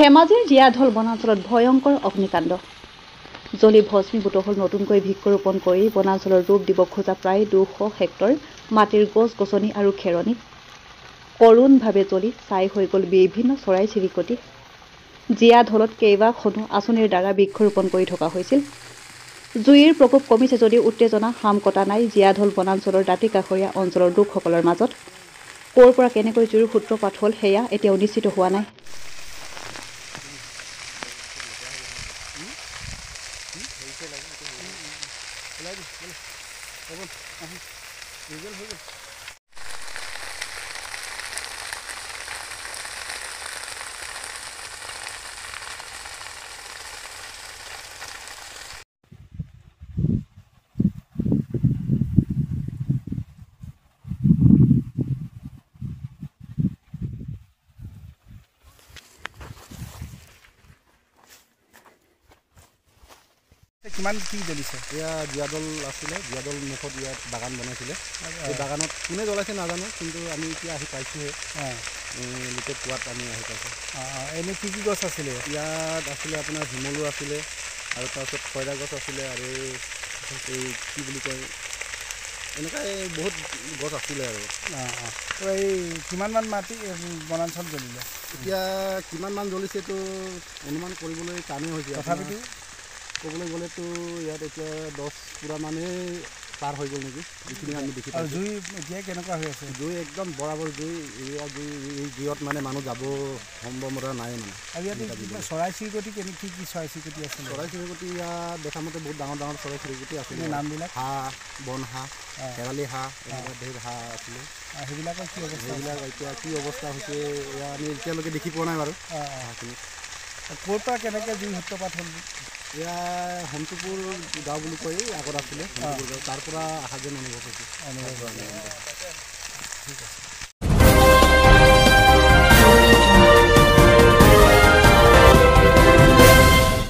ধেমাজিৰ জীয়াঢল বনাঞ্চলত ভয়ংকৰ অগ্নিকাণ্ড জ্বলি ভস্মীভূত হ'ল নতুনকৈ বৃক্ষৰোপণ কৰি বনাঞ্চলৰ ৰূপ দিব খোজা প্ৰায় 200 হেক্টৰ মাটিৰ গছ-গছনি আৰু খেৰণী কৰুণভাৱে জ্বলি ছাই হৈ গ'ল বিভিন্ন চৰাই চিৰিকটি জীয়াঢলত কেইবাখনো আঁচনিৰ দ্বাৰা বৃক্ষৰোপণ কৰি থকা হৈছিল জুইৰ প্ৰকোপ কমিছে যদিও উত্তেজনা হাম কটা নাই জীয়াঢল বনাঞ্চলৰ দাঁতি কাষৰীয়া অঞ্চলৰ লোকসকলৰ মাজত ক'ৰ পৰা কেনেকৈ জুইৰ সূত্ৰপাত হ'ল সেয়া এতিয়াও নিশ্চিত হোৱা নাই কিমান কি জ্বলিছে এয়া জীয়াদল আছিলে জীয়াদল মুখত ইয়াত বাগান বনাইছিলে এই বাগানত কোনে জ্বলাইছে নাজানো কিন্তু আমি এতিয়া আহি পাইছোঁহে লোকে কোৱাত আমি আহি পাইছোঁ এনেই কি গছ আছিলে ইয়াত আছিলে আপোনাৰ শিমলু আছিলে আৰু তাৰপিছত খৈৰা গছ আছিলে আৰু এই কি বুলি কয় এনেকুৱা বহুত গছ আছিলে আৰু এই কিমানমান মাটি বনাঞ্চল জ্বলিলে এতিয়া কিমানমান জ্বলিছে এইটো অনুমান কৰিবলৈ টানেই হৈছে তথাপিতো ক'বলৈ গ'লেতো ইয়াত এতিয়া 10 পুৰা মানে পাৰ হৈ গ'ল নেকি যিখিনি আমি দেখি পাইছোঁ জুই এতিয়া কেনেকুৱা হৈ আছে জুই একদম বৰাবৰ জুই এয়া জুই এই জুইত মানে মানুহ যাব সম্ভৱতা নাই মানে আৰু ইয়াত চৰাই চিৰিকটি কি কি চৰাই চিৰিকটি আছিলে চৰাই চিৰিকটি ইয়াত দেখা মতে বহুত ডাঙৰ ডাঙৰ চৰাই চিৰিকটি আছিলে নামবিলাক হাঁহ বন হাঁহ শেৱালি হাঁহ এনেকুৱা ধেৰ হাঁহ আছিলে সেইবিলাকৰ কি অৱস্থা সেইবিলাক এতিয়া কি অৱস্থা হৈছে এয়া আমি এতিয়ালৈকে দেখি পোৱা নাই বাৰু হাঁহখিনি ক'ৰ পৰা কেনেকৈ জুই সূত্ৰপাত হ'ল এয়া হমচুপুৰ গাঁও বুলি কয় আগত আছিলে তাৰ পৰা অহা যেন অনুভৱ হৈছে ঠিক আছে